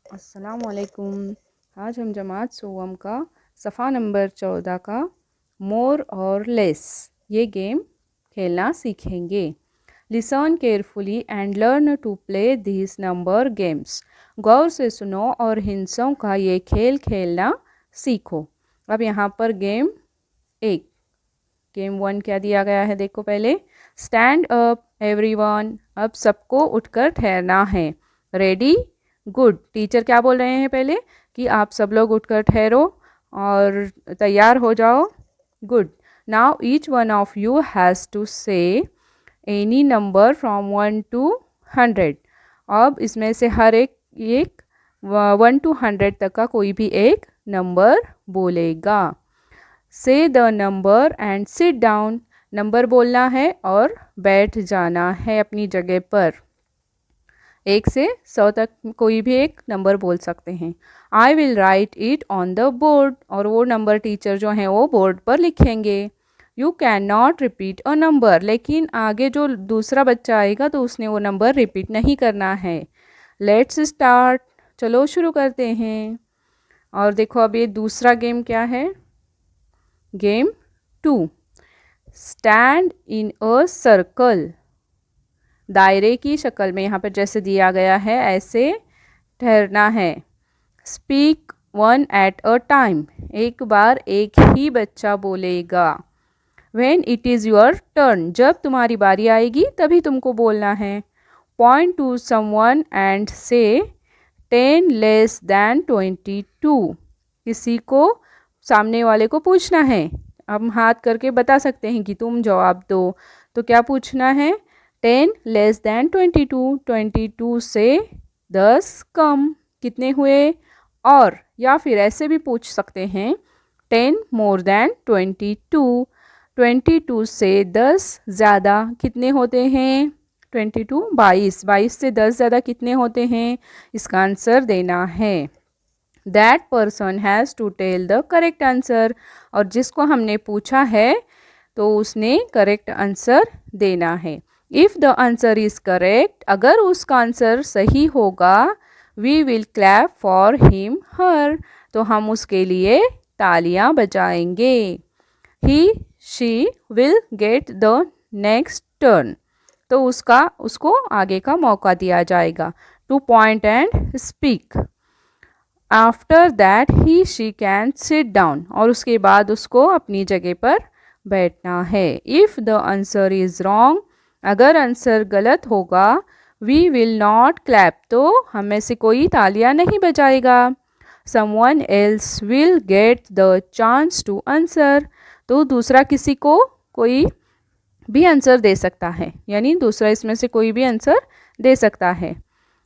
अस्सलामुअलैकुम। आज हम जमात सोवम का सफ़ा नंबर 14 का मोर और लेस ये गेम खेलना सीखेंगे। Listen carefully and learn to play this number games. गौर से सुनो और हिंसों का ये खेल खेलना सीखो। अब यहाँ पर गेम वन क्या दिया गया है देखो पहले। Stand up everyone. अब सबको उठकर ठहरना है। Ready, good. टीचर क्या बोल रहे हैं पहले कि आप सब लोग उठकर ठहरो और तैयार हो जाओ। Good. Now each one of you has to say any number from 1 to 100। अब इसमें से हर एक 1 to 100 तक का कोई भी एक नंबर बोलेगा। से the number and sit down. Number बोलना है और बैठ जाना है अपनी जगह पर। 1 से 100 तक कोई भी एक नंबर बोल सकते हैं। I will write it on the board. और वो नंबर टीचर जो हैं वो बोर्ड पर लिखेंगे। You can not repeat a number. लेकिन आगे जो दूसरा बच्चा आएगा तो उसने वो नंबर रिपीट नहीं करना है। Let's start. चलो शुरू करते हैं। और देखो अब ये दूसरा गेम क्या है। Game 2। Stand in a circle. दायरे की शक्ल में यहाँ पर जैसे दिया गया है ऐसे ठहरना है। Speak one at a time. एक बार एक ही बच्चा बोलेगा। When it is your turn. जब तुम्हारी बारी आएगी तभी तुमको बोलना है। पॉइंट टू समवन एंड से 10 लेस दैन 22। किसी को सामने वाले को पूछना है। हम हाथ करके बता सकते हैं कि तुम जवाब दो। तो क्या पूछना है। 10 लेस दैन 22। 22 से 10 कम कितने हुए। और या फिर ऐसे भी पूछ सकते हैं 10 मोर दैन 22। 22 से 10 ज़्यादा कितने होते हैं। 22 से 10 ज़्यादा कितने होते हैं। इसका आंसर देना है। That person has to tell the correct answer. और जिसको हमने पूछा है तो उसने करेक्ट आंसर देना है। If the answer is correct. अगर उसका आंसर सही होगा we will clap for him her. तो हम उसके लिए तालियां बजाएंगे। He she will get the next turn. तो उसको आगे का मौका दिया जाएगा। To point and speak. After that he she can sit down. और उसके बाद उसको अपनी जगह पर बैठना है। If the answer is wrong. अगर आंसर गलत होगा वी विल नॉट क्लैप। तो हम में से कोई तालियां नहीं बजाएगा। Someone else will get the chance to answer. तो दूसरा किसी को कोई भी आंसर दे सकता है। यानी दूसरा इसमें से कोई भी आंसर दे सकता है।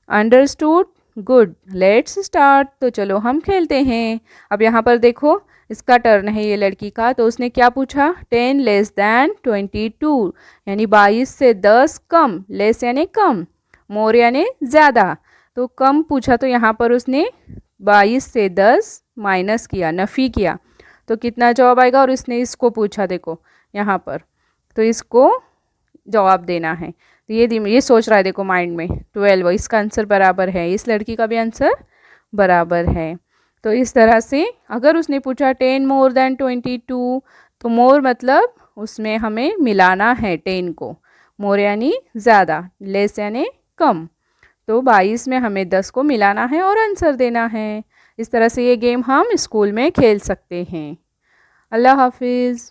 Understood, good. Let's start. तो चलो हम खेलते हैं। अब यहाँ पर देखो इसका टर्न है ये लड़की का। तो उसने क्या पूछा 10 लेस दैन 22 यानी 22 से 10 कम। लेस यानी कम, मोर यानी ज़्यादा। तो कम पूछा तो यहाँ पर उसने 22 से 10 माइनस किया, नफ़ी किया। तो कितना जवाब आएगा। और इसने इसको पूछा देखो यहाँ पर। तो इसको जवाब देना है। तो ये सोच रहा है देखो माइंड में 12 इसका आंसर बराबर है। इस लड़की का भी आंसर बराबर है। तो इस तरह से अगर उसने पूछा 10 मोर दैन 22 तो मोर मतलब उसमें हमें मिलाना है 10 को। मोर यानी ज़्यादा, लेस यानी कम। तो 22 में हमें 10 को मिलाना है और आंसर देना है। इस तरह से ये गेम हम स्कूल में खेल सकते हैं। अल्लाह हाफिज़।